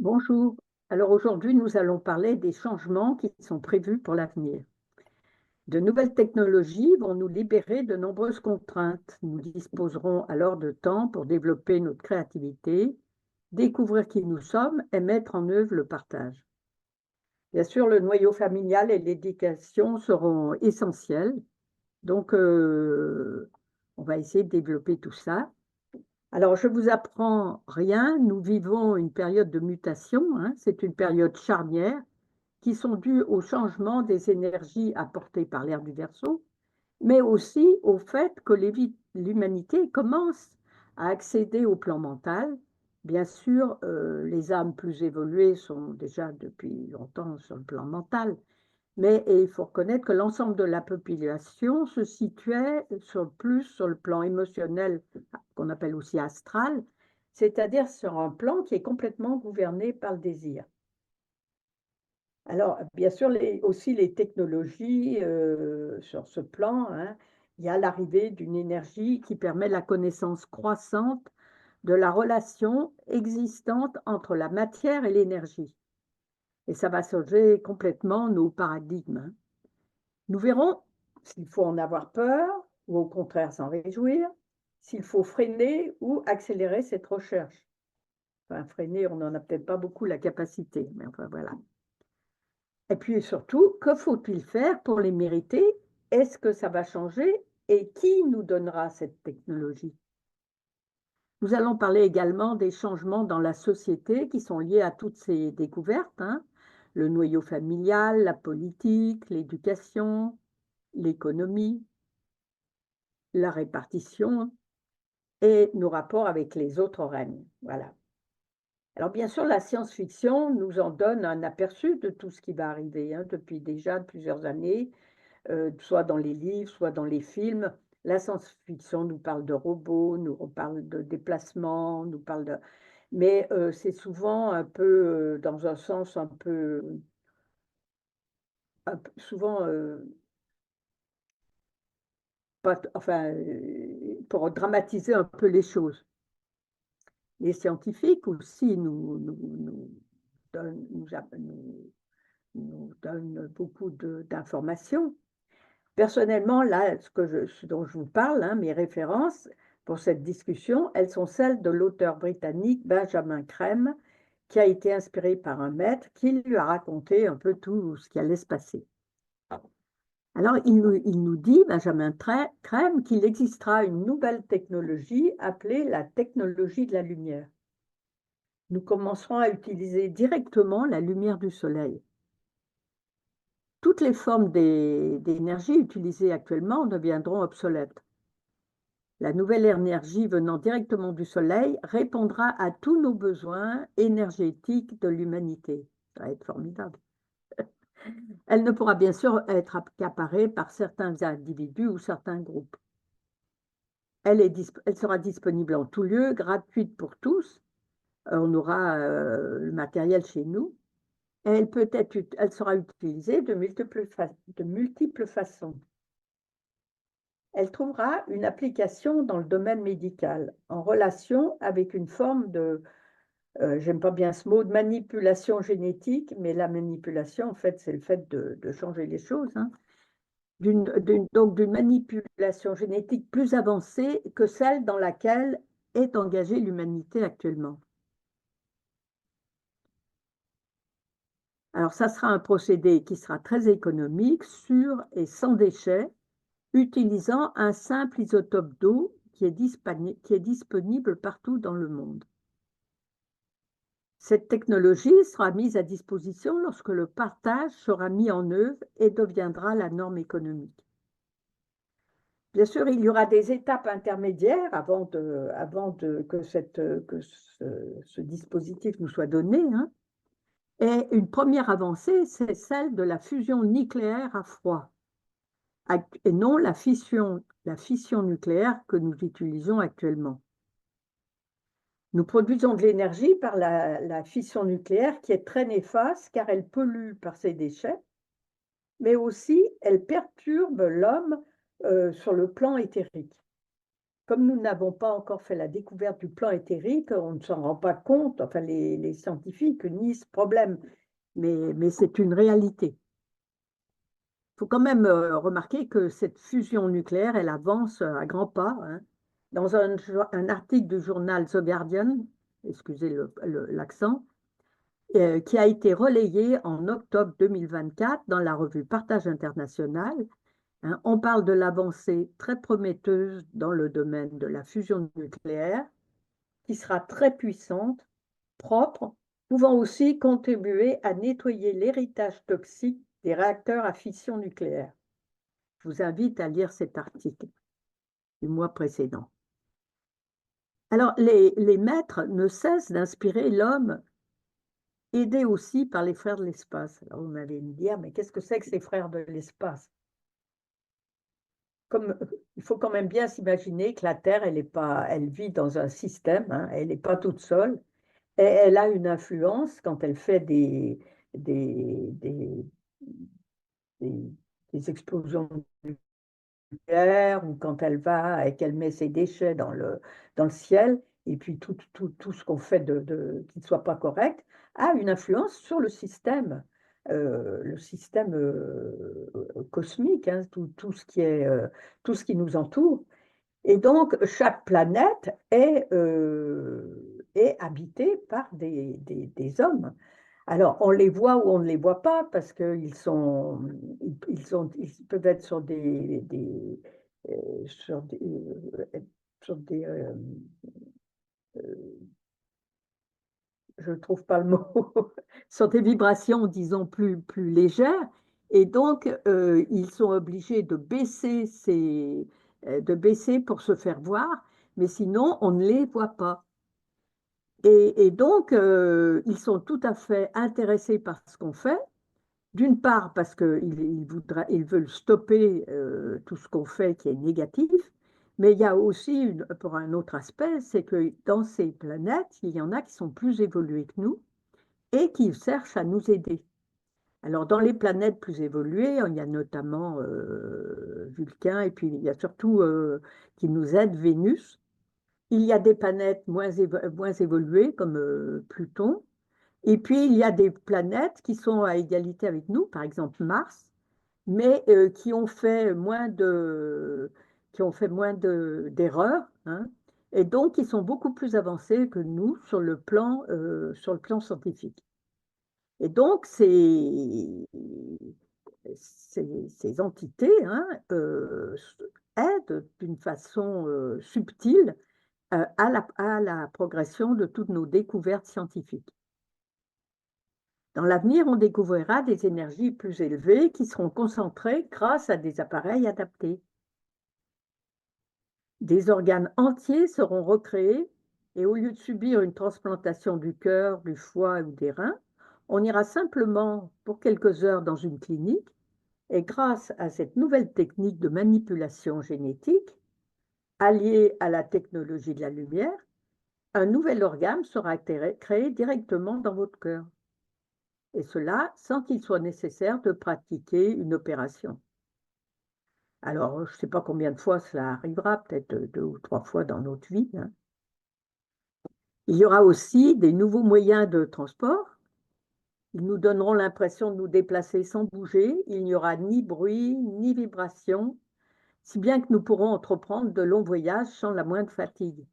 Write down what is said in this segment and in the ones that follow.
Bonjour. Alors aujourd'hui, nous allons parler des changements qui sont prévus pour l'avenir. De nouvelles technologies vont nous libérer de nombreuses contraintes. Nous disposerons alors de temps pour développer notre créativité, découvrir qui nous sommes et mettre en œuvre le partage. Bien sûr, le noyau familial et l'éducation seront essentiels. Donc, on va essayer de développer tout ça. Alors, je vous apprends rien, nous vivons une période de mutation, hein, c'est une période charnière qui sont dues au changement des énergies apportées par l'ère du Verseau, mais aussi au fait que l'humanité commence à accéder au plan mental. Bien sûr, les âmes plus évoluées sont déjà depuis longtemps sur le plan mental, mais il faut reconnaître que l'ensemble de la population se situait plus sur le plan émotionnel, qu'on appelle aussi astral, c'est-à-dire sur un plan qui est complètement gouverné par le désir. Alors, bien sûr, aussi les technologies sur ce plan, hein, il y a l'arrivée d'une énergie qui permet la connaissance croissante de la relation existante entre la matière et l'énergie. Et ça va changer complètement nos paradigmes, hein. Nous verrons s'il faut en avoir peur ou au contraire s'en réjouir, s'il faut freiner ou accélérer cette recherche. Enfin, freiner, on n'en a peut-être pas beaucoup la capacité, mais enfin voilà. Et puis surtout, que faut-il faire pour les mériter? Est-ce que ça va changer? Et qui nous donnera cette technologie? Nous allons parler également des changements dans la société qui sont liés à toutes ces découvertes, hein. Le noyau familial, la politique, l'éducation, l'économie, la répartition et nos rapports avec les autres règnes. Voilà. Alors bien sûr, la science-fiction nous en donne un aperçu de tout ce qui va arriver, hein, depuis déjà plusieurs années, soit dans les livres, soit dans les films. La science-fiction nous parle de robots, nous parle de déplacements, nous parle de... Mais c'est souvent un peu, dans un sens souvent, enfin, pour dramatiser un peu les choses. Les scientifiques aussi donnent, nous donnent beaucoup d'informations. Personnellement, là, ce dont je vous parle, hein, mes références pour cette discussion, elles sont celles de l'auteur britannique Benjamin Crème, qui a été inspiré par un maître qui lui a raconté un peu tout ce qui allait se passer. Alors, il nous dit, Benjamin Crème, qu'il existera une nouvelle technologie appelée la technologie de la lumière. Nous commencerons à utiliser directement la lumière du soleil. Toutes les formes d'énergie utilisées actuellement deviendront obsolètes. La nouvelle énergie venant directement du soleil répondra à tous nos besoins énergétiques de l'humanité. Ça va être formidable. Elle ne pourra bien sûr être accaparée par certains individus ou certains groupes. Elle sera disponible en tout lieu, gratuite pour tous. On aura le matériel chez nous. Et elle sera utilisée de multiples façons. Elle trouvera une application dans le domaine médical, en relation avec une forme de, j'aime pas bien ce mot, de manipulation génétique, mais la manipulation, en fait, c'est le fait de changer les choses, hein. Donc d'une manipulation génétique plus avancée que celle dans laquelle est engagée l'humanité actuellement. Alors, ça sera un procédé qui sera très économique, sûr et sans déchets, utilisant un simple isotope d'eau qui est disponible partout dans le monde. Cette technologie sera mise à disposition lorsque le partage sera mis en œuvre et deviendra la norme économique. Bien sûr, il y aura des étapes intermédiaires avant que ce dispositif nous soit donné, hein. Et une première avancée, c'est celle de la fusion nucléaire à froid, et non la fission nucléaire que nous utilisons actuellement. Nous produisons de l'énergie par la fission nucléaire qui est très néfaste car elle pollue par ses déchets, mais aussi elle perturbe l'homme sur le plan éthérique. comme nous n'avons pas encore fait la découverte du plan éthérique, on ne s'en rend pas compte, enfin les scientifiques nient ce problème, mais c'est une réalité. Il faut quand même remarquer que cette fusion nucléaire, elle avance à grands pas, hein. Dans un article du journal The Guardian, excusez l'accent, qui a été relayé en octobre 2024 dans la revue Partage International, hein, on parle de l'avancée très prometteuse dans le domaine de la fusion nucléaire, qui sera très puissante, propre, pouvant aussi contribuer à nettoyer l'héritage toxique des réacteurs à fission nucléaire. Je vous invite à lire cet article du mois précédent. Alors, les maîtres ne cessent d'inspirer l'homme, aidés aussi par les frères de l'espace. Alors, vous m'allez me dire, mais qu'est-ce que c'est que ces frères de l'espace? Il faut quand même bien s'imaginer que la Terre, elle vit dans un système, hein, elle n'est pas toute seule, et elle a une influence quand elle fait des, des, des- des explosions nucléaires ou quand elle va et qu'elle met ses déchets dans le ciel, et puis tout ce qu'on fait qui ne soit pas correct, a une influence sur le système cosmique, hein, tout ce qui nous entoure. Et donc, chaque planète est habitée par des hommes. Alors, on les voit ou on ne les voit pas parce ils peuvent être sur des, sur des, euh, je ne trouve pas le mot, sur des vibrations, disons, plus légères. Et donc, ils sont obligés de baisser pour se faire voir, mais sinon, on ne les voit pas. Et donc, ils sont tout à fait intéressés par ce qu'on fait. D'une part, parce qu'ils veulent stopper tout ce qu'on fait qui est négatif, mais il y a aussi, pour un autre aspect, c'est que dans ces planètes, il y en a qui sont plus évoluées que nous et qui cherchent à nous aider. Alors, dans les planètes plus évoluées, il y a notamment Vulcain, et puis il y a surtout qui nous aide Vénus. Il y a des planètes moins évoluées, comme Pluton, et puis, il y a des planètes qui sont à égalité avec nous, par exemple Mars, mais qui ont fait moins d'erreurs, hein, et donc qui sont beaucoup plus avancés que nous sur le plan scientifique. Et donc, ces entités, hein, aident d'une façon subtile à la progression de toutes nos découvertes scientifiques. Dans l'avenir, on découvrira des énergies plus élevées qui seront concentrées grâce à des appareils adaptés. Des organes entiers seront recréés et au lieu de subir une transplantation du cœur, du foie ou des reins, on ira simplement pour quelques heures dans une clinique et grâce à cette nouvelle technique de manipulation génétique, alliée à la technologie de la lumière, un nouvel organe sera créé directement dans votre cœur. Et cela sans qu'il soit nécessaire de pratiquer une opération. Alors, je ne sais pas combien de fois cela arrivera, peut-être 2 ou 3 fois dans notre vie, hein. Il y aura aussi des nouveaux moyens de transport. Ils nous donneront l'impression de nous déplacer sans bouger. Il n'y aura ni bruit, ni vibration, si bien que nous pourrons entreprendre de longs voyages sans la moindre fatigue.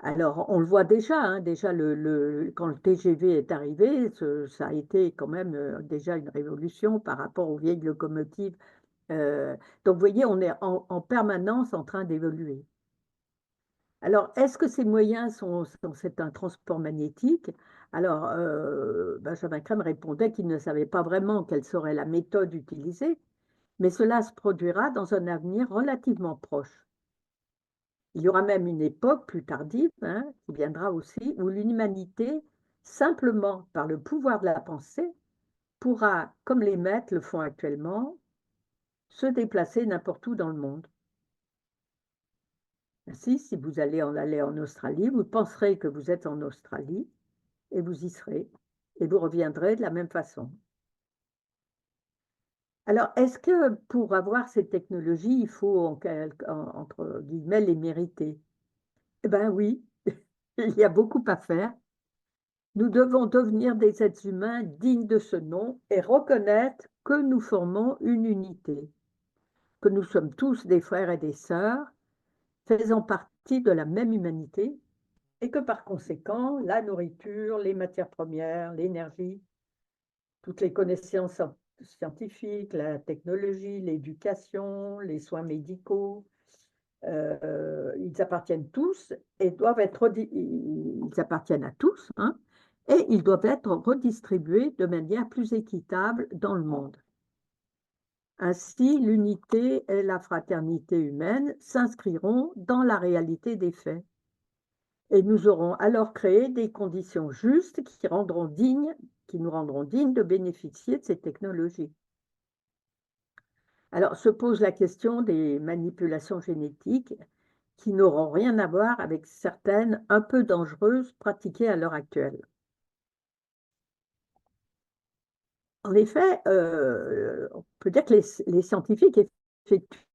Alors, on le voit déjà, hein, quand le TGV est arrivé, ça a été quand même déjà une révolution par rapport aux vieilles locomotives. Donc, vous voyez, on est en permanence en train d'évoluer. Alors, est-ce que ces moyens c'est un transport magnétique? Alors, Benjamin Crème répondait qu'il ne savait pas vraiment quelle serait la méthode utilisée, mais cela se produira dans un avenir relativement proche. Il y aura même une époque plus tardive, hein, qui viendra aussi, où l'humanité, simplement par le pouvoir de la pensée, pourra, comme les maîtres le font actuellement, se déplacer n'importe où dans le monde. Ainsi, si vous allez en Australie, vous penserez que vous êtes en Australie et vous y serez et vous reviendrez de la même façon. Alors, est-ce que pour avoir ces technologies, il faut, entre guillemets, les mériter? Eh bien oui, il y a beaucoup à faire. Nous devons devenir des êtres humains dignes de ce nom et reconnaître que nous formons une unité, que nous sommes tous des frères et des sœurs, faisant partie de la même humanité, et que par conséquent, la nourriture, les matières premières, l'énergie, toutes les connaissances scientifiques, la technologie, l'éducation, les soins médicaux, ils appartiennent tous et doivent être, ils appartiennent à tous, hein, et ils doivent être redistribués de manière plus équitable dans le monde. Ainsi, l'unité et la fraternité humaine s'inscriront dans la réalité des faits. Et nous aurons alors créé des conditions justes qui nous rendront dignes de bénéficier de ces technologies. Alors se pose la question des manipulations génétiques qui n'auront rien à voir avec certaines un peu dangereuses pratiquées à l'heure actuelle. En effet, on peut dire que les scientifiques effectuent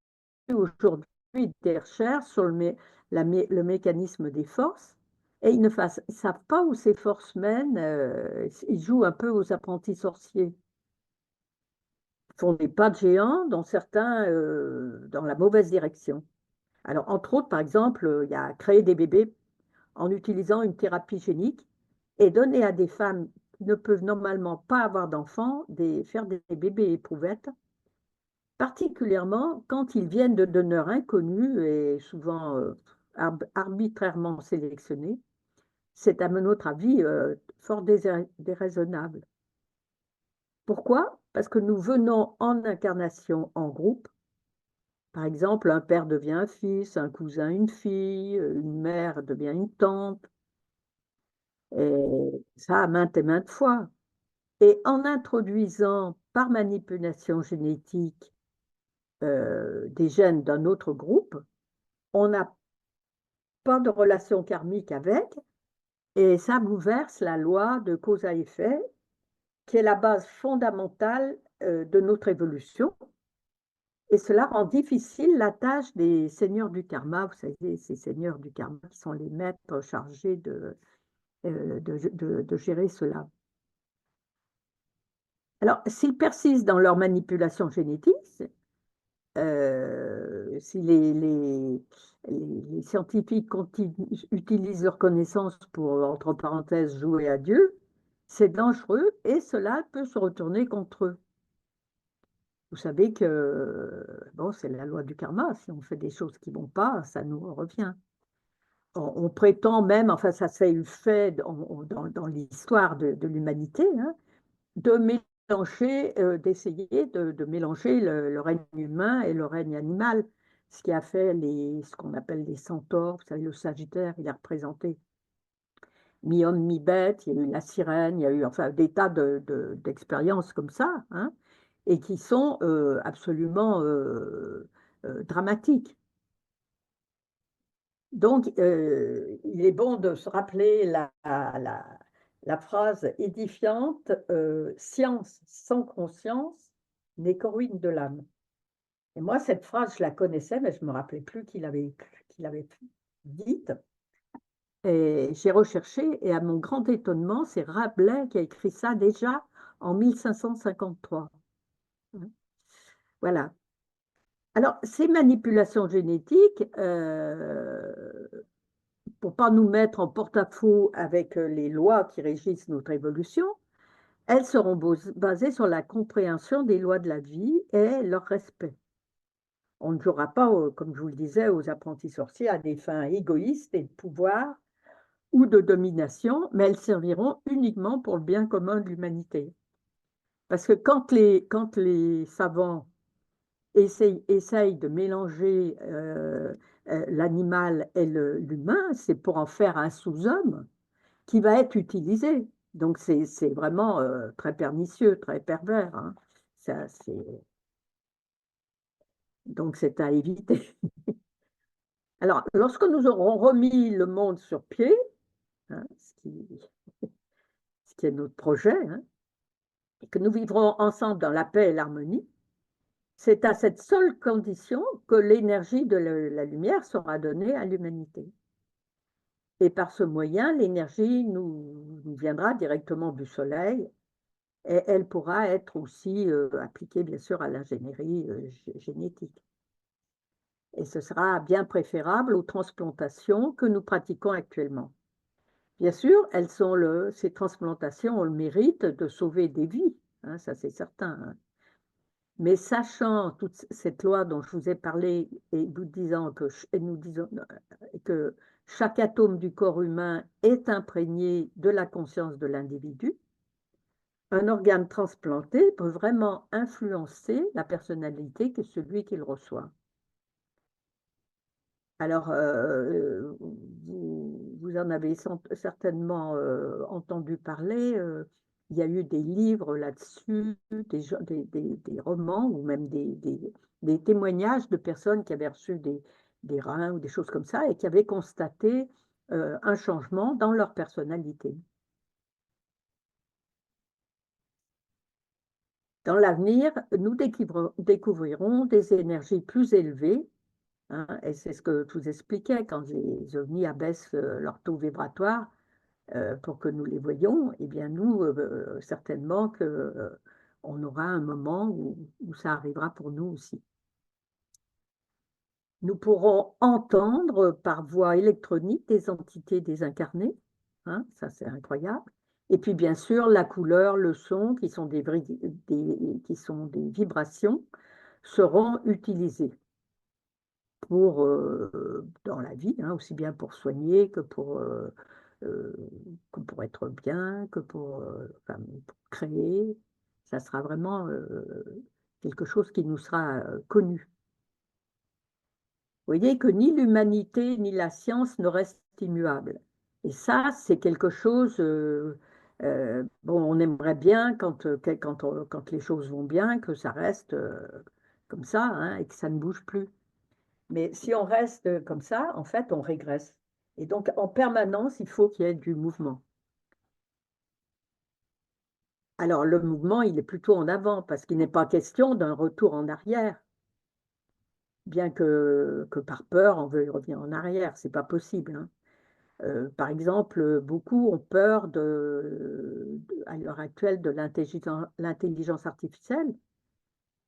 aujourd'hui des recherches sur le mécanisme des forces et ils ne savent pas où ces forces mènent. Ils jouent un peu aux apprentis sorciers. Ils font des pas de géants dans dans la mauvaise direction. Alors, entre autres, par exemple, il y a créer des bébés en utilisant une thérapie génique et donner à des femmes qui ne peuvent normalement pas avoir d'enfants, faire des bébés éprouvettes, particulièrement quand ils viennent de donneurs inconnus et souvent arbitrairement sélectionnés. C'est à notre avis fort déraisonnable. Pourquoi? Parce que nous venons en incarnation en groupe. Par exemple, un père devient un fils, un cousin une fille, une mère devient une tante, et ça maintes et maintes fois. Et en introduisant par manipulation génétique des gènes d'un autre groupe, on n'a pas de relation karmique avec, et ça bouleverse la loi de cause à effet, qui est la base fondamentale de notre évolution. Et cela rend difficile la tâche des seigneurs du karma, vous savez, ces seigneurs du karma qui sont les maîtres chargés de gérer cela. Alors, s'ils persistent dans leur manipulation génétique, si les scientifiques utilisent leurs connaissances pour, entre parenthèses, jouer à Dieu, c'est dangereux et cela peut se retourner contre eux. Vous savez que bon, c'est la loi du karma. Si on fait des choses qui ne vont pas, ça nous revient. On prétend même, enfin ça s'est eu fait dans l'histoire de l'humanité, hein, de mélanger, d'essayer de mélanger le règne humain et le règne animal, ce qui a fait ce qu'on appelle les centaures. Vous savez, le Sagittaire, il est représenté mi-homme, mi-bête, il y a eu la sirène, il y a eu enfin des tas d'expériences comme ça, hein, et qui sont absolument dramatiques. Donc, il est bon de se rappeler la phrase édifiante, science sans conscience n'est qu'en ruine de l'âme. Et moi, cette phrase, je la connaissais, mais je ne me rappelais plus qu'il avait dite. Et j'ai recherché, et à mon grand étonnement, c'est Rabelais qui a écrit ça déjà en 1553. Voilà. Alors, ces manipulations génétiques, pour ne pas nous mettre en porte-à-faux avec les lois qui régissent notre évolution, elles seront basées sur la compréhension des lois de la vie et leur respect. On ne jouera pas, comme je vous le disais, aux apprentis sorciers à des fins égoïstes et de pouvoir ou de domination, mais elles serviront uniquement pour le bien commun de l'humanité. Parce que quand les savants essayent de mélanger l'animal et l'humain, c'est pour en faire un sous-homme qui va être utilisé. Donc c'est vraiment très pernicieux, très pervers, hein. Ça, donc c'est à éviter. Alors, lorsque nous aurons remis le monde sur pied, hein, ce qui est notre projet, hein, et que nous vivrons ensemble dans la paix et l'harmonie, C'est à cette seule condition que l'énergie de la lumière sera donnée à l'humanité. Et par ce moyen, l'énergie nous viendra directement du Soleil et elle pourra être aussi appliquée, bien sûr, à l'ingénierie génétique. Et ce sera bien préférable aux transplantations que nous pratiquons actuellement. Bien sûr, ces transplantations ont le mérite de sauver des vies, hein, ça c'est certain, hein. Mais sachant toute cette loi dont je vous ai parlé et nous disons que chaque atome du corps humain est imprégné de la conscience de l'individu, un organe transplanté peut vraiment influencer la personnalité que celui qui le reçoit. Alors, vous en avez certainement entendu parler. Il y a eu des livres là-dessus, des romans ou même des témoignages de personnes qui avaient reçu des reins ou des choses comme ça et qui avaient constaté un changement dans leur personnalité. Dans l'avenir, nous découvrirons des énergies plus élevées, hein, et c'est ce que je vous expliquais quand les ovnis abaissent leur taux vibratoire pour que nous les voyions. Eh bien, nous, certainement que on aura un moment où ça arrivera pour nous aussi. Nous pourrons entendre par voie électronique des entités désincarnées, hein, ça c'est incroyable. Et puis bien sûr, la couleur, le son, qui sont des vibrations, seront utilisés dans la vie, hein, aussi bien pour soigner euh, que pour être bien, enfin, pour créer. Ça sera vraiment quelque chose qui nous sera connu. Vous voyez que ni l'humanité ni la science ne restent immuables. Et ça, c'est quelque chose, bon, on aimerait bien quand les choses vont bien, que ça reste comme ça, hein, et que ça ne bouge plus. Mais si on reste comme ça, en fait, on régresse. Et donc, en permanence, il faut qu'il y ait du mouvement. Alors, le mouvement, il est plutôt en avant, parce qu'il n'est pas question d'un retour en arrière. Bien que par peur, on veuille revenir en arrière, c'est pas possible, hein. Par exemple, beaucoup ont peur à l'heure actuelle de l'intelligence artificielle,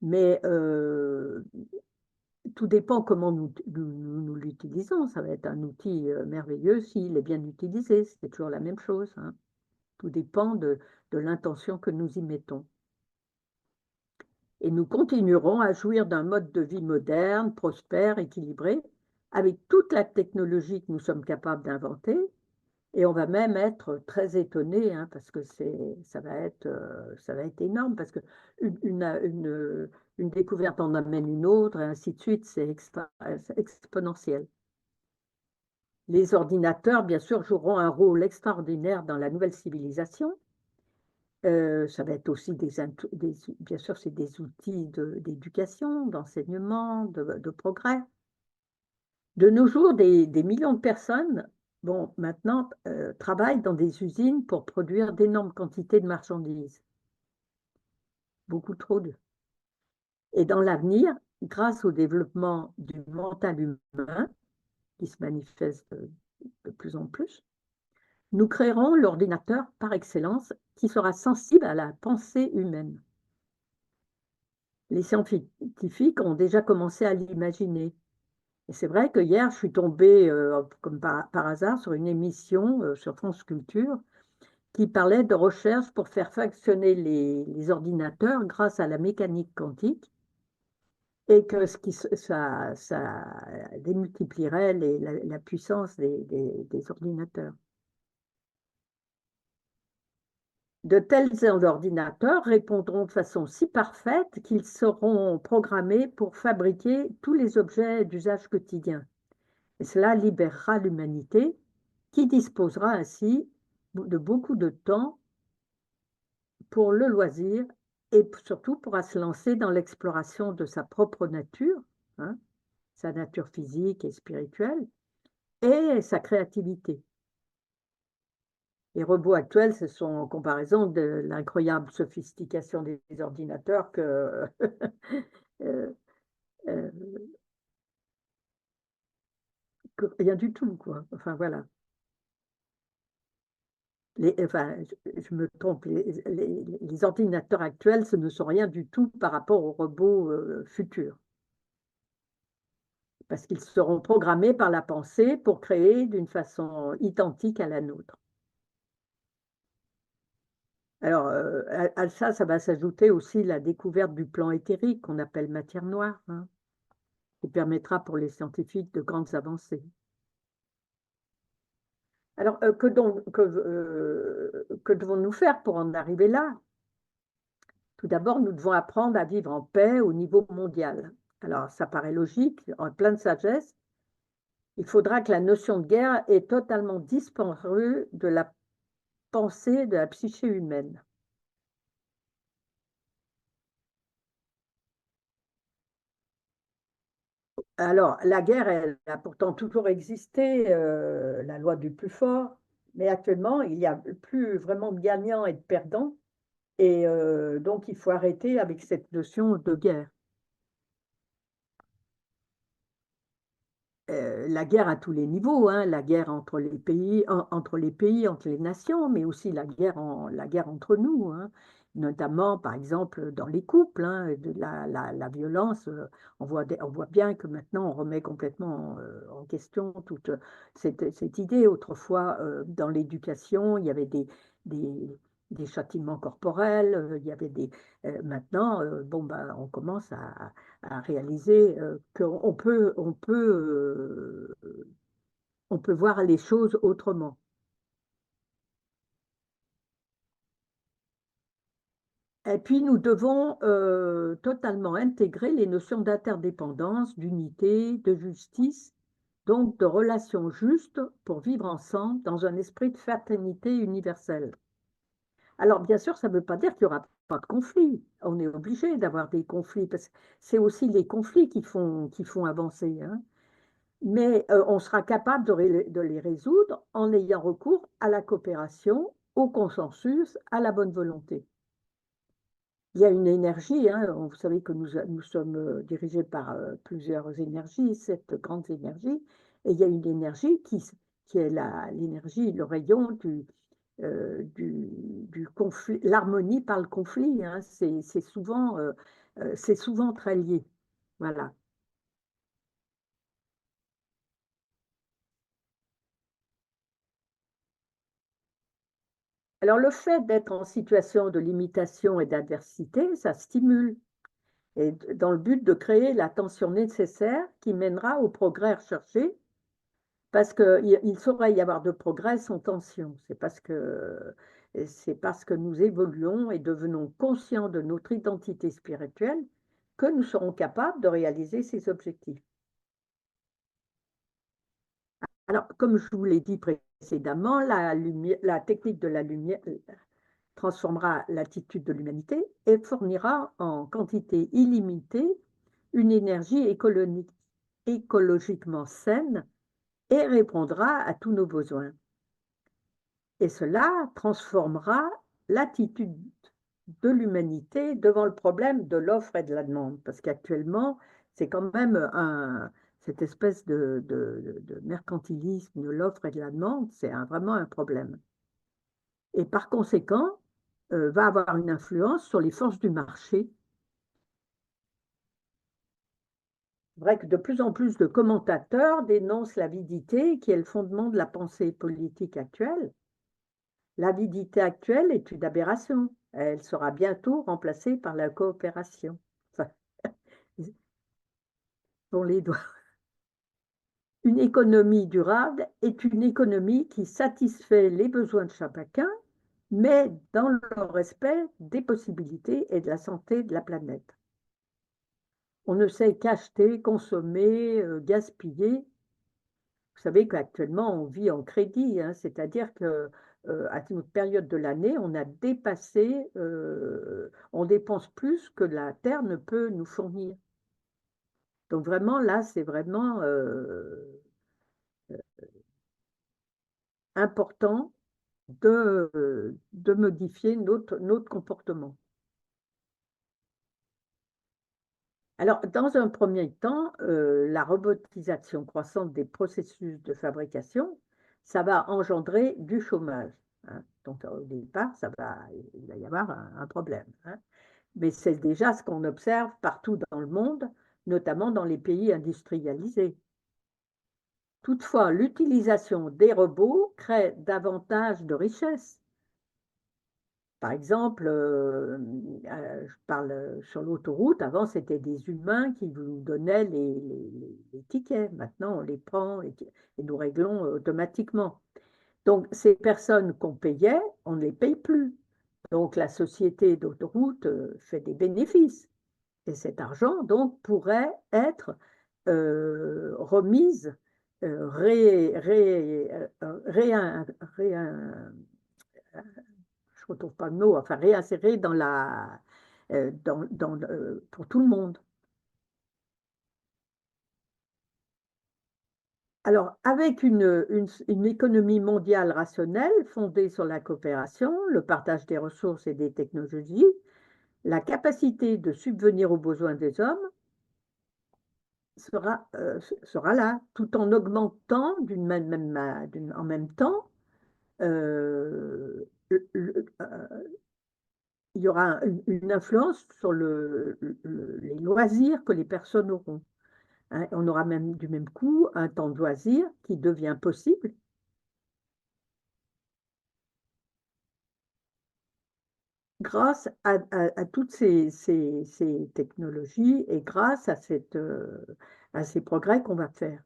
mais tout dépend comment nous l'utilisons. Ça va être un outil merveilleux s'il est bien utilisé. C'est toujours la même chose, hein. Tout dépend de l'intention que nous y mettons. Et nous continuerons à jouir d'un mode de vie moderne, prospère, équilibré, avec toute la technologie que nous sommes capables d'inventer. Et on va même être très étonné, hein, parce que ça va être énorme, parce que une découverte en amène une autre, et ainsi de suite, c'est exponentiel. Les ordinateurs, bien sûr, joueront un rôle extraordinaire dans la nouvelle civilisation. Ça va être aussi bien sûr, c'est des outils d'éducation, d'enseignement, de progrès. De nos jours, des millions de personnes, bon, maintenant, travaillent dans des usines pour produire d'énormes quantités de marchandises. Beaucoup trop de. Et dans l'avenir, grâce au développement du mental humain, qui se manifeste de plus en plus, nous créerons l'ordinateur par excellence qui sera sensible à la pensée humaine. Les scientifiques ont déjà commencé à l'imaginer. Et c'est vrai que hier, je suis tombée, comme par hasard, sur une émission sur France Culture qui parlait de recherche pour faire fonctionner les ordinateurs grâce à la mécanique quantique et que ça démultiplierait la puissance des ordinateurs. De tels ordinateurs répondront de façon si parfaite qu'ils seront programmés pour fabriquer tous les objets d'usage quotidien. Et cela libérera l'humanité qui disposera ainsi de beaucoup de temps pour le loisir et surtout pourra se lancer dans l'exploration de sa propre nature, hein, sa nature physique et spirituelle, et sa créativité. Les robots actuels, ce sont en comparaison de l'incroyable sophistication des ordinateurs que euh, euh, rien du tout, quoi. Enfin, voilà. Enfin, je me trompe, les ordinateurs actuels, ce ne sont rien du tout par rapport aux robots futurs, parce qu'ils seront programmés par la pensée pour créer d'une façon identique à la nôtre. Alors, à ça, ça va s'ajouter aussi la découverte du plan éthérique qu'on appelle matière noire, hein, qui permettra pour les scientifiques de grandes avancées. Alors, que devons-nous faire pour en arriver là? Tout d'abord, nous devons apprendre à vivre en paix au niveau mondial. Alors, ça paraît logique, en plein de sagesse. Il faudra que la notion de guerre ait totalement disparu de la pensée de la psyché humaine. Alors, la guerre, elle a pourtant toujours existé, la loi du plus fort, mais actuellement, il n'y a plus vraiment de gagnants et de perdants, et donc il faut arrêter avec cette notion de guerre. La guerre à tous les niveaux, hein, la guerre entre les pays, entre les pays, entre les nations, mais aussi la guerre entre nous, hein, notamment par exemple dans les couples, hein, de la violence. On voit bien que maintenant on remet complètement en question toute cette idée. Autrefois, dans l'éducation, il y avait des châtiments corporels, il y avait maintenant, bon, ben, on commence à réaliser on peut voir les choses autrement. Et puis, nous devons totalement intégrer les notions d'interdépendance, d'unité, de justice, donc de relations justes pour vivre ensemble dans un esprit de fraternité universelle. Alors, bien sûr, ça ne veut pas dire qu'il n'y aura pas de conflit. On est obligé d'avoir des conflits, parce que c'est aussi les conflits qui font avancer, hein. Mais on sera capable de les résoudre en ayant recours à la coopération, au consensus, à la bonne volonté. Il y a une énergie, hein, vous savez que nous sommes dirigés par plusieurs énergies, 7 grandes énergies, et il y a une énergie qui est l'énergie, le rayon du conflit, l'harmonie par le conflit, hein, c'est souvent très lié. Voilà. Alors, le fait d'être en situation de limitation et d'adversité, ça stimule, et dans le but de créer la tension nécessaire qui mènera au progrès recherché, parce qu'il saurait y avoir de progrès sans tension. C'est parce que nous évoluons et devenons conscients de notre identité spirituelle que nous serons capables de réaliser ces objectifs. Alors, comme je vous l'ai dit précédemment, la technique de la lumière transformera l'attitude de l'humanité et fournira en quantité illimitée une énergie écologiquement saine et répondra à tous nos besoins. Et cela transformera l'attitude de l'humanité devant le problème de l'offre et de la demande, parce qu'actuellement, c'est quand même cette espèce de mercantilisme de l'offre et de la demande, c'est vraiment un problème. Et par conséquent, va avoir une influence sur les forces du marché. C'est vrai que de plus en plus de commentateurs dénoncent l'avidité qui est le fondement de la pensée politique actuelle. L'avidité actuelle est une aberration. Elle sera bientôt remplacée par la coopération. Enfin, pour les doigts. Une économie durable est une économie qui satisfait les besoins de chacun, mais dans le respect des possibilités et de la santé de la planète. On ne sait qu'acheter, consommer, gaspiller. Vous savez qu'actuellement, on vit en crédit, hein, c'est-à-dire que à une période de l'année, on a dépassé, on dépense plus que la Terre ne peut nous fournir. Donc vraiment, là, c'est vraiment important de modifier notre comportement. Alors, dans un premier temps, la robotisation croissante des processus de fabrication, ça va engendrer du chômage, hein. Donc, au départ, il va y avoir un problème, hein. Mais c'est déjà ce qu'on observe partout dans le monde, notamment dans les pays industrialisés. Toutefois, l'utilisation des robots crée davantage de richesses. Par exemple, je parle sur l'autoroute, avant c'était des humains qui vous donnaient les tickets. Maintenant, on les prend et nous réglons automatiquement. Donc, ces personnes qu'on payait, on ne les paye plus. Donc, la société d'autoroute fait des bénéfices. Et cet argent, donc, pourrait être remise, je ne retrouve pas le mot, enfin réinsérer pour tout le monde. Alors, avec une économie mondiale rationnelle fondée sur la coopération, le partage des ressources et des technologies, la capacité de subvenir aux besoins des hommes sera là, tout en augmentant en même temps, euh, il y aura une influence sur les loisirs que les personnes auront, hein. On aura même du même coup un temps de loisir qui devient possible grâce à toutes ces technologies et grâce à ces progrès qu'on va faire.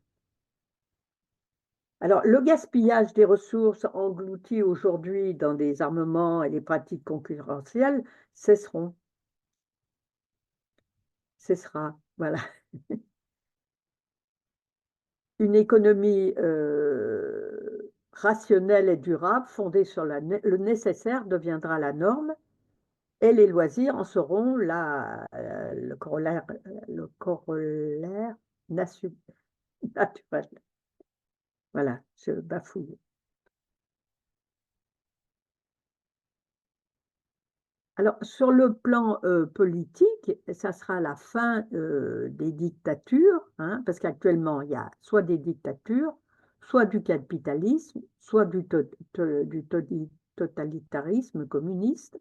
Alors, le gaspillage des ressources englouties aujourd'hui dans des armements et les pratiques concurrentielles cesseront, cessera. Voilà. Une économie rationnelle et durable, fondée sur le nécessaire, deviendra la norme et les loisirs en seront le corollaire naturel. Voilà, je bafouille. Alors, sur le plan politique, ça sera la fin des dictatures, hein, parce qu'actuellement, il y a soit des dictatures, soit du capitalisme, soit du totalitarisme communiste.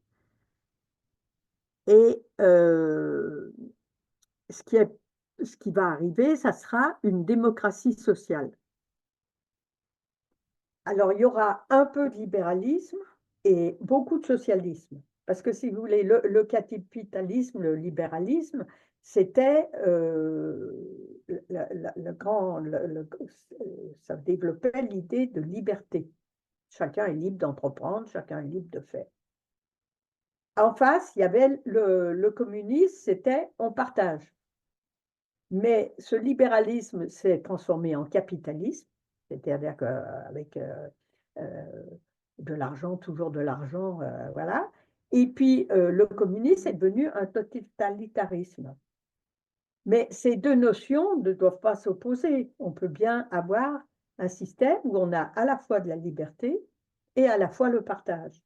Et ce qui est, ce qui va arriver, ça sera une démocratie sociale. Alors, il y aura un peu de libéralisme et beaucoup de socialisme. Parce que si vous voulez, le capitalisme, le libéralisme, c'était ça développait l'idée de liberté. Chacun est libre d'entreprendre, chacun est libre de faire. En face, il y avait le communisme, c'était on partage. Mais ce libéralisme s'est transformé en capitalisme, c'est-à-dire avec euh, de l'argent, toujours de l'argent, voilà. Et puis le communisme est devenu un totalitarisme. Mais ces deux notions ne doivent pas s'opposer. On peut bien avoir un système où on a à la fois de la liberté et à la fois le partage.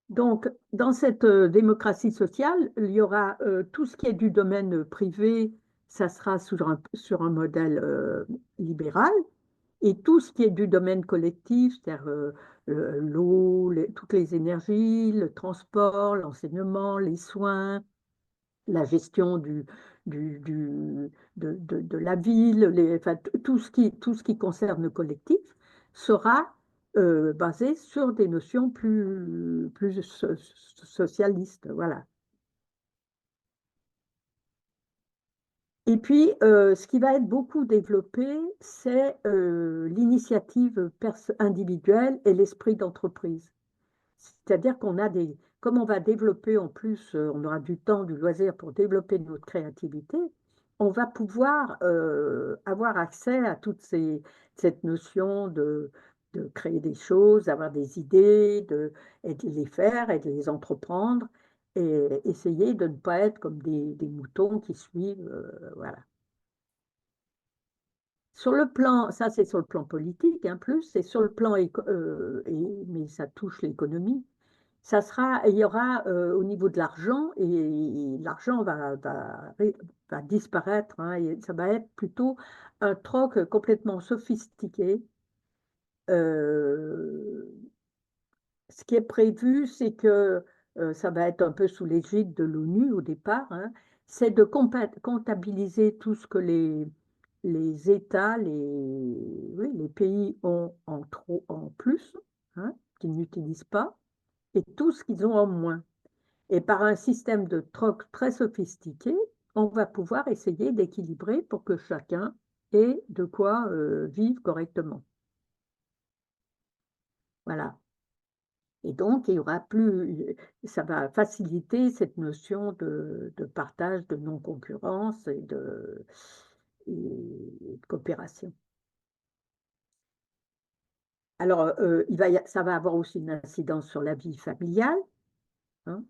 Donc, dans cette démocratie sociale, il y aura tout ce qui est du domaine privé, ça sera sur un modèle libéral, et tout ce qui est du domaine collectif, c'est-à-dire l'eau, toutes les énergies, le transport, l'enseignement, les soins, la gestion de la ville, enfin, tout ce qui concerne le collectif, sera basé sur des notions plus socialistes. Voilà. Et puis, ce qui va être beaucoup développé, c'est l'initiative individuelle et l'esprit d'entreprise. C'est-à-dire comme on va développer en plus, on aura du temps, du loisir pour développer notre créativité, on va pouvoir avoir accès à cette notion de créer des choses, d'avoir des idées, et de les faire et de les entreprendre et essayer de ne pas être comme des moutons qui suivent, voilà. Sur le plan, ça c'est sur le plan politique, hein, plus, c'est sur le plan, mais ça touche l'économie. il y aura au niveau de l'argent, et l'argent va disparaître, hein, et ça va être plutôt un troc complètement sophistiqué. Euh, Ce qui est prévu, c'est que ça va être un peu sous l'égide de l'ONU au départ, hein, c'est de comptabiliser tout ce que les États, oui, les pays ont en trop, en plus, hein, qu'ils n'utilisent pas, et tout ce qu'ils ont en moins. Et par un système de troc très sophistiqué, on va pouvoir essayer d'équilibrer pour que chacun ait de quoi vivre correctement. Voilà. Et donc, il y aura plus, ça va faciliter cette notion de partage, de non-concurrence et de coopération. Alors, ça va avoir aussi une incidence sur la vie familiale, hein,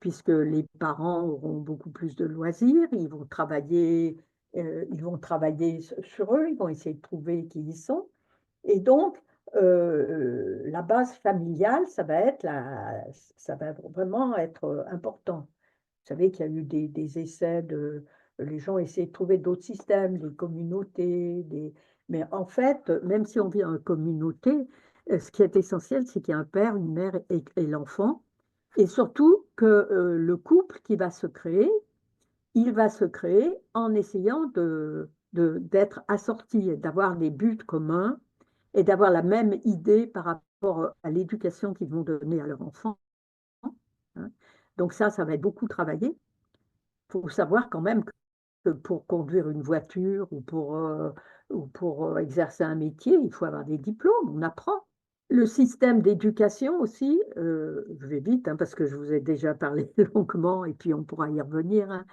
puisque les parents auront beaucoup plus de loisirs, ils vont travailler sur eux, ils vont essayer de trouver qui ils sont. Et donc, la base familiale, ça va vraiment être important. Vous savez qu'il y a eu des essais les gens essaient de trouver d'autres systèmes, des communautés, mais en fait, même si on vit en communauté, ce qui est essentiel, c'est qu'il y a un père, une mère et l'enfant, et surtout que le couple qui va se créer, il va se créer en essayant d'être assorti, d'avoir des buts communs et d'avoir la même idée par rapport à l'éducation qu'ils vont donner à leur enfant, hein. Donc ça va être beaucoup travaillé. Il faut savoir quand même que pour conduire une voiture ou pour exercer un métier, il faut avoir des diplômes, on apprend. Le système d'éducation aussi, je vais vite hein, parce que je vous ai déjà parlé longuement et puis on pourra y revenir, hein.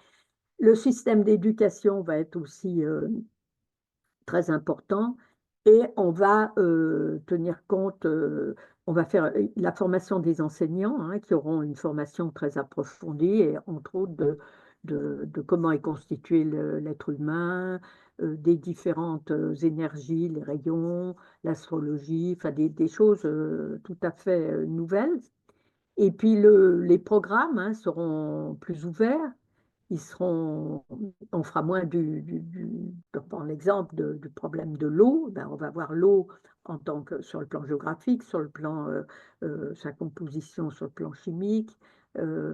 Le système d'éducation va être aussi très important et on va tenir compte, on va faire la formation des enseignants hein, qui auront une formation très approfondie et entre autres de comment est constitué l'être humain, des différentes énergies, les rayons, l'astrologie, enfin des choses tout à fait nouvelles. Et puis les programmes hein, seront plus ouverts, on fera moins dans l'exemple du problème de l'eau, ben, on va voir l'eau en tant que sur le plan géographique, sur le plan sa composition, sur le plan chimique, euh,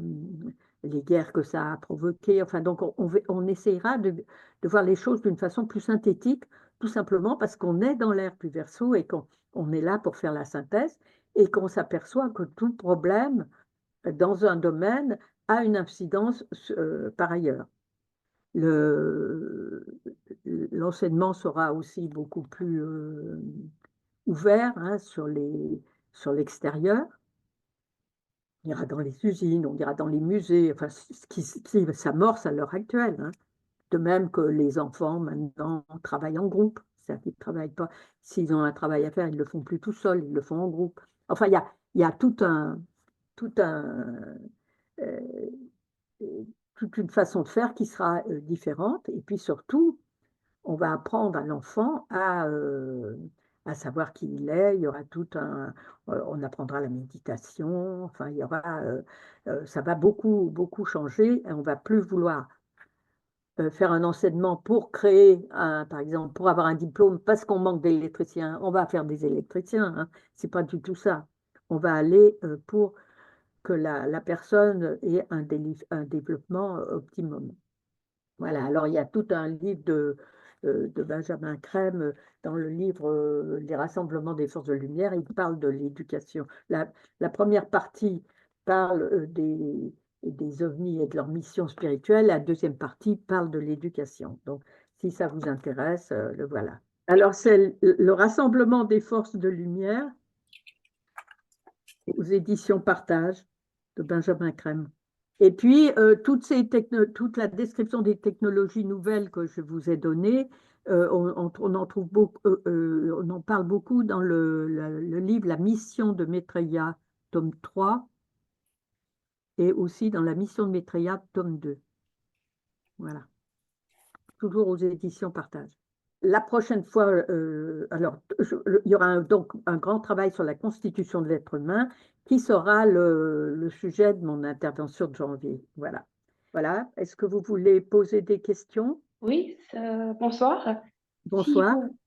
les guerres que ça a provoquées. Enfin, donc on essayera de voir les choses d'une façon plus synthétique, tout simplement parce qu'on est dans l'ère du Verseau et qu'on est là pour faire la synthèse et qu'on s'aperçoit que tout problème dans un domaine a une incidence par ailleurs. Le- L'enseignement sera aussi beaucoup plus ouvert hein, sur l'extérieur. On ira dans les usines, on ira dans les musées, enfin, ce qui s'amorce à l'heure actuelle, hein. De même que les enfants maintenant travaillent en groupe. C'est-à-dire qu'ils ne travaillent pas. S'ils ont un travail à faire, ils ne le font plus tout seuls, ils le font en groupe. Enfin, il y a tout un, euh, toute une façon de faire qui sera différente. Et puis surtout, on va apprendre à l'enfant à savoir qui il est. Il y aura on apprendra la méditation. Enfin, ça va beaucoup, beaucoup changer. Et on va plus vouloir faire un enseignement pour créer, par exemple, pour avoir un diplôme parce qu'on manque d'électriciens. On va faire des électriciens, hein. C'est pas du tout ça. On va aller pour que la personne ait un développement optimum. Voilà, alors il y a tout un livre de Benjamin Crème dans le livre Les rassemblements des forces de lumière, il parle de l'éducation. La première partie parle des ovnis et de leur mission spirituelle, la deuxième partie parle de l'éducation. Donc, si ça vous intéresse, le voilà. Alors, c'est le rassemblement des forces de lumière aux éditions Partage de Benjamin Crème. Et puis, toute la description des technologies nouvelles que je vous ai données, on en trouve beaucoup, on en parle beaucoup dans le livre La mission de Maitreya, tome 3, et aussi dans La mission de Maitreya, tome 2. Voilà, toujours aux éditions Partage. La prochaine fois, alors, il y aura donc un grand travail sur la constitution de l'être humain qui sera le sujet de mon intervention de janvier. Voilà. Voilà. Est-ce que vous voulez poser des questions? Oui, bonsoir. Si Bonsoir. vous,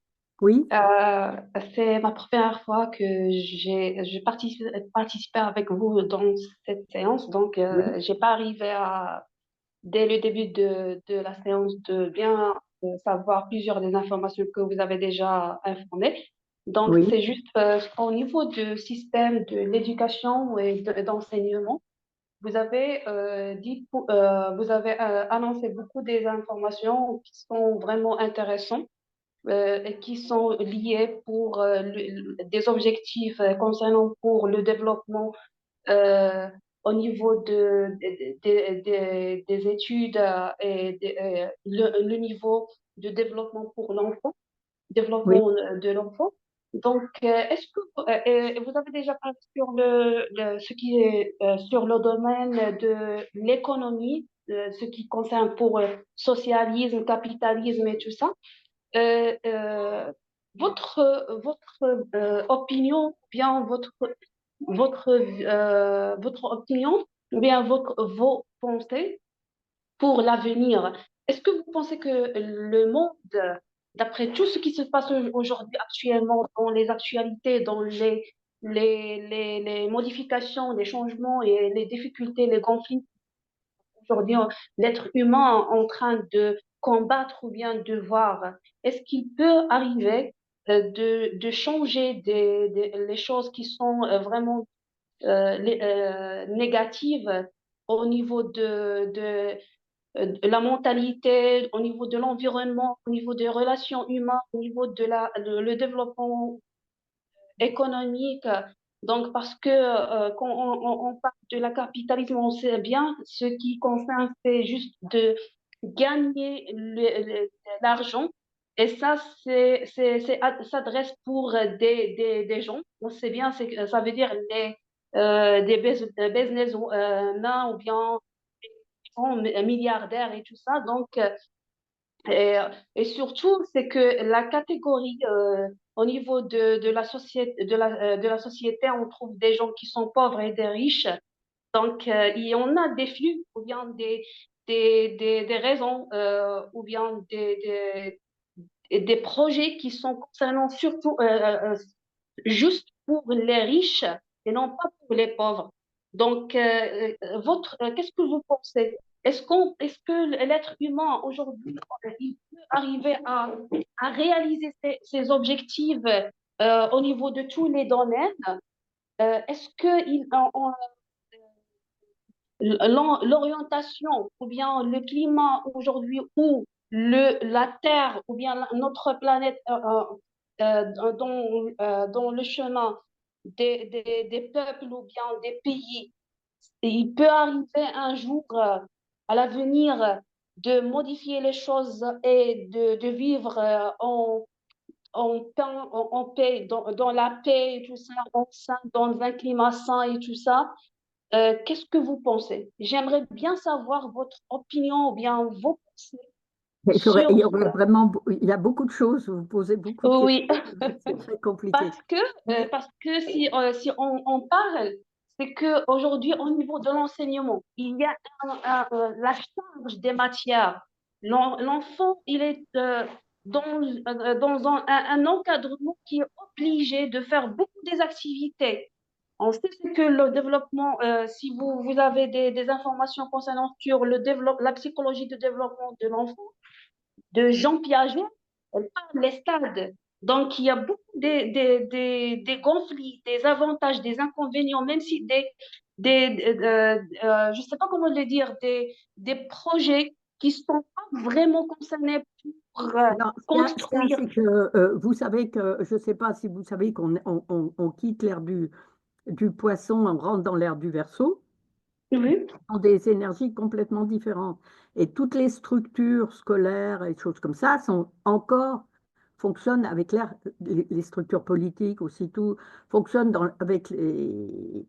Oui, euh, c'est ma première fois que je participe avec vous dans cette séance, donc oui, j'ai pas arrivé dès le début de la séance de bien savoir plusieurs des informations que vous avez déjà informées. Donc oui, c'est juste au niveau du système de l'éducation et d'enseignement. Vous avez vous avez annoncé beaucoup des informations qui sont vraiment intéressantes et qui sont liées pour des objectifs concernant pour le développement euh, au niveau des études et le niveau de développement pour l'enfant oui. développement de l'enfant. Donc, est-ce que vous avez déjà parlé sur ce qui est sur le domaine de l'économie, ce qui concerne pour socialisme, capitalisme et tout ça? Euh, euh, votre opinion, bien votre opinion, ou bien vos pensées pour l'avenir. Est-ce que vous pensez que le monde, d'après tout ce qui se passe aujourd'hui actuellement dans les actualités, dans les modifications, les changements et les difficultés, les conflits, aujourd'hui, l'être humain en train de combattre ou bien de voir, est-ce qu'il peut arriver de changer les choses qui sont vraiment négatives au niveau de la mentalité, au niveau de l'environnement, au niveau des relations humaines, au niveau de le développement économique. Donc, parce que quand on parle de la capitalisme, on sait bien, ce qui concerne, c'est juste de gagner l'argent. Et ça, s'adresse pour des gens. On sait bien, ça veut dire des businessmen ou bien milliardaires et tout ça. Donc, et surtout, c'est que la catégorie au niveau de la société, de la société, on trouve des gens qui sont pauvres et des riches. Donc, il y en a des flux ou bien des raisons ou bien des projets qui sont concernant surtout juste pour les riches et non pas pour les pauvres. Donc, qu'est-ce que vous pensez? Est-ce que l'être humain aujourd'hui, il peut arriver à réaliser ses objectifs au niveau de tous les domaines? Est-ce que l'orientation ou bien le climat aujourd'hui ou la Terre ou bien notre planète dans le chemin des peuples ou bien des pays, il peut arriver un jour à l'avenir de modifier les choses et de vivre en paix, dans la paix et tout ça, dans un climat sain et tout ça. Qu'est-ce que vous pensez? J'aimerais bien savoir votre opinion ou bien vos pensées Il sur y aurait vraiment, il y a beaucoup de choses, vous posez beaucoup de oui, questions, c'est très compliqué. Mais parce que si on parle, c'est que aujourd'hui au niveau de l'enseignement, il y a la charge des matières. L'enfant, il est dans un encadrement qui est obligé de faire beaucoup des activités. On sait que le développement, si vous avez des informations concernant sur la psychologie de développement de l'enfant, de Jean Piaget, elle parle des stades. Donc, il y a beaucoup des conflits, des avantages, des inconvénients, même si je ne sais pas comment le dire, des projets qui ne sont pas vraiment concernés pour non, ce qu'il y a, construire. c'est que vous savez que, je ne sais pas si vous savez qu'on quitte l'ère du poisson, on rentre dans l'ère du Verseau, Oui, sont des énergies complètement différentes. Et toutes les structures scolaires et choses comme ça sont encore fonctionnent avec les structures politiques aussi, tout fonctionne avec les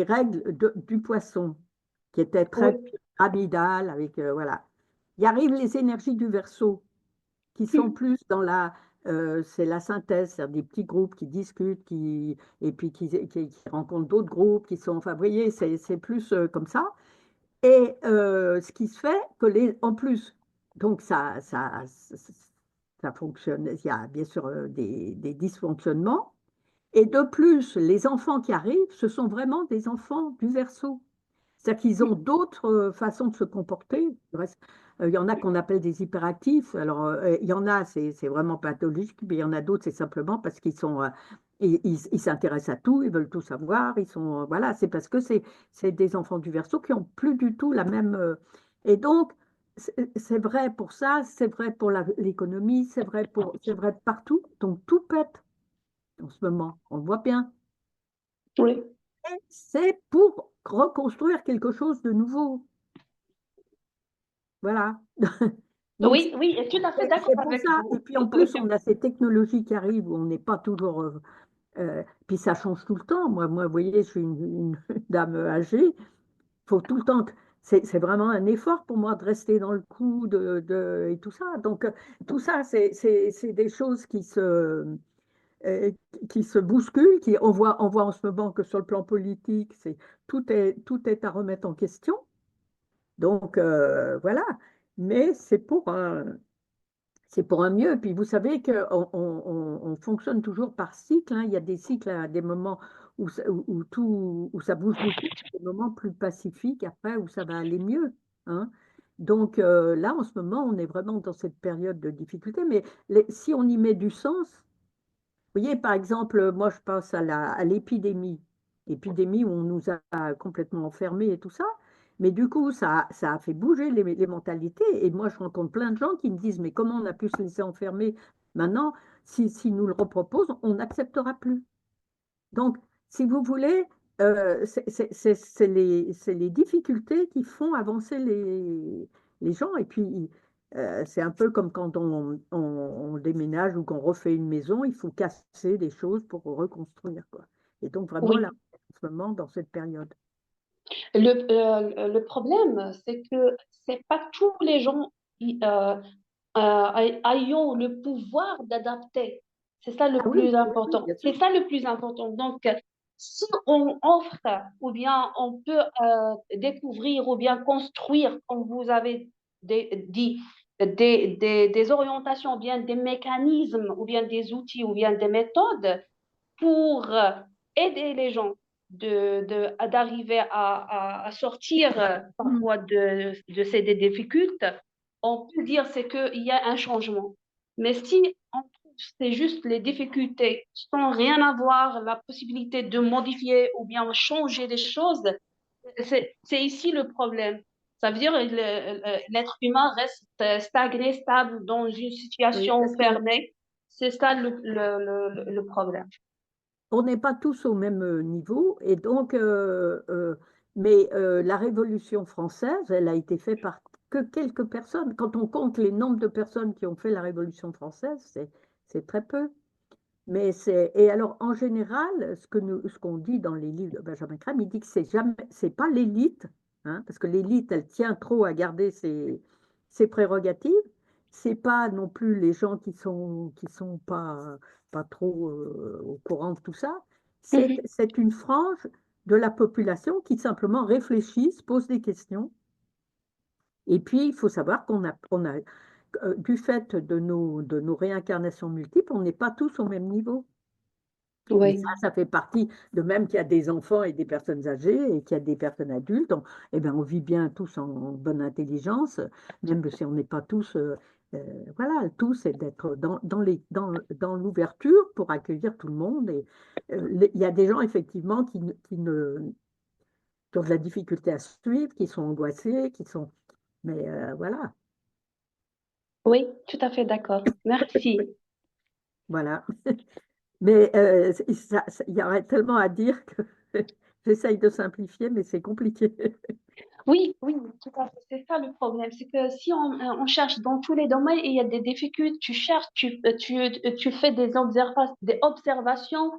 règles du poisson, qui étaient très oui, pyramidales, avec voilà. Il arrive les énergies du Verseau, qui sont plus dans c'est la synthèse, c'est des petits groupes qui discutent, et puis qui rencontrent d'autres groupes, qui sont, enfin, vous voyez, c'est plus comme ça. Et ce qui se fait, en plus, donc ça fonctionne, il y a bien sûr des dysfonctionnements, et de plus, les enfants qui arrivent, ce sont vraiment des enfants du verso. C'est-à-dire qu'ils ont d'autres façons de se comporter. Il y en a qu'on appelle des hyperactifs. Alors, il y en a, c'est vraiment pathologique, mais il y en a d'autres, c'est simplement parce qu'ils sont, ils s'intéressent à tout, ils veulent tout savoir. Ils sont, voilà, c'est parce que c'est des enfants du verso qui ont plus du tout la même. Et donc, c'est vrai pour ça, c'est vrai pour l'économie, c'est vrai partout. Donc, tout pète en ce moment. On le voit bien. Oui. C'est pour reconstruire quelque chose de nouveau. Voilà. Donc, Oui, oui, et tout à fait d'accord c'est pour avec ça. Et vous. puis en plus, on a ces technologies qui arrivent où on n'est pas toujours. Puis ça change tout le temps. Vous voyez, je suis une dame âgée. Il faut tout le temps. C'est vraiment un effort pour moi de rester dans le coup et tout ça. Donc, tout ça, c'est des choses euh, qui se bousculent. On voit en ce moment que sur le plan politique, tout est à remettre en question. Donc, voilà. Mais c'est pour un mieux. Puis vous savez qu'on on fonctionne toujours par cycle, hein. Il y a des cycles à des moments où ça bouge beaucoup, des moments plus pacifiques après où ça va aller mieux, hein. Donc là, en ce moment, on est vraiment dans cette période de difficulté. Mais si on y met du sens, vous voyez, par exemple, moi, je pense à l'épidémie où on nous a complètement enfermés et tout ça. Mais du coup, ça a fait bouger les mentalités. Et moi, je rencontre plein de gens qui me disent, mais comment on a pu se laisser enfermer? Maintenant, si nous le reproposent, on n'acceptera plus. Donc, si vous voulez, c'est les difficultés qui font avancer les gens. Et puis, c'est un peu comme quand on déménage ou qu'on refait une maison, il faut casser des choses pour reconstruire, quoi. Et donc, vraiment, là, Oui. en ce moment, dans cette période. Le problème, c'est que c'est pas tous les gens qui ayant le pouvoir d'adapter. C'est ça le Ah oui, plus oui, oui, important. bien sûr. C'est ça le plus important. Donc, si on offre ou bien on peut découvrir ou bien construire, comme vous avez dit, des orientations, ou bien des mécanismes, ou bien des outils, ou bien des méthodes pour aider les gens d'arriver à sortir Mhm. parfois de ces difficultés, on peut dire c'est qu'il y a un changement. Mais si on trouve c'est juste les difficultés sans rien avoir la possibilité de modifier ou bien changer des choses, c'est ici le problème. Ça veut dire que l'être humain reste stagné, stable dans une Oui, situation parce que fermée. C'est ça le problème. on n'est pas tous au même niveau. Et donc, mais la Révolution française, elle a été faite par que quelques personnes. Quand on compte les nombres de personnes qui ont fait la Révolution française, c'est très peu. Et alors, en général, ce qu'on dit dans les livres de Benjamin Crème, il dit que c'est pas l'élite, hein, parce que l'élite, elle tient trop à garder ses prérogatives. C'est pas non plus les gens qui sont pas trop au courant de tout ça. Mhm. C'est une frange de la population qui simplement réfléchit, se pose des questions. Et puis, il faut savoir du fait de nos réincarnations multiples, on n'est pas tous au même niveau. Et Oui, ça fait partie de même qu'il y a des enfants et des personnes âgées et qu'il y a des personnes adultes. Eh bien, on vit bien tous en bonne intelligence, même si on n'est pas tous. Voilà, le tout, c'est d'être dans l'ouverture pour accueillir tout le monde. Et il y a des gens, effectivement, qui ont de la difficulté à suivre, qui sont angoissés, qui sont. Mais voilà, oui, tout à fait d'accord. Merci. voilà. Mais il y aurait tellement à dire que j'essaye de simplifier, mais c'est compliqué. Oui, oui, tout à fait. C'est ça le problème. C'est que si on cherche dans tous les domaines et il y a des difficultés, tu cherches, tu fais des observations,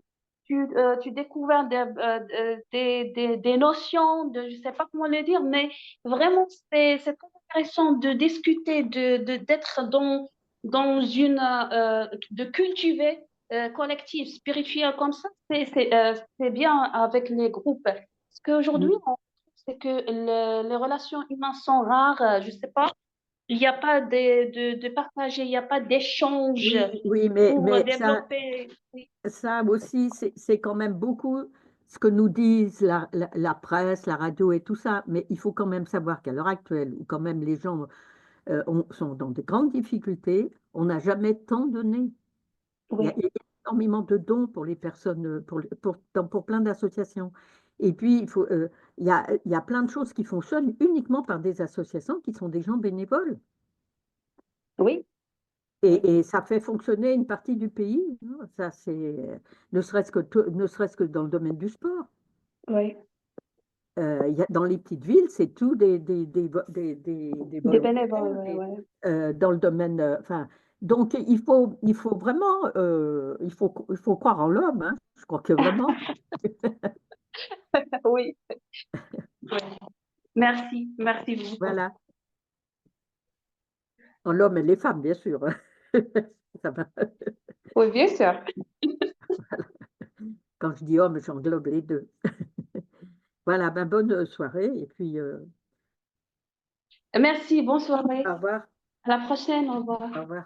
tu découvres des notions, je ne sais pas comment le dire, mais vraiment, c'est très intéressant de discuter, d'être dans de cultiver collectif, spirituel comme ça, c'est bien avec les groupes. Ce qu'aujourd'hui, Oui, on trouve, c'est que les relations humaines sont rares. Je sais pas, il n'y a pas de partager, il n'y a pas d'échange oui, pour mais développer. Oui, ça aussi, c'est quand même beaucoup ce que nous disent la presse, la radio et tout ça. Mais il faut quand même savoir qu'à l'heure actuelle, où quand même les gens sont dans de grandes difficultés, on n'a jamais tant donné. Il y a énormément de dons pour les personnes, pour plein d'associations. Et puis, il y a plein de choses qui fonctionnent uniquement par des associations qui sont des gens bénévoles. oui, oui, Et ça fait fonctionner une partie du pays, hein. Ça, c'est ne serait-ce que dans le domaine du sport. oui. Dans les petites villes, c'est tout des Des bénévoles, volontaires. oui, oui. Dans le domaine, enfin, donc il faut vraiment, il faut croire en l'homme, hein. Je crois que vraiment, Oui, oui. Merci, merci beaucoup. voilà, en l'homme et les femmes, bien sûr. Ça va. Oui, bien sûr. Quand je dis homme, j'englobe les deux. Voilà, ben, bonne soirée et puis Merci, bonne soirée. au revoir, À la prochaine, au revoir. au revoir.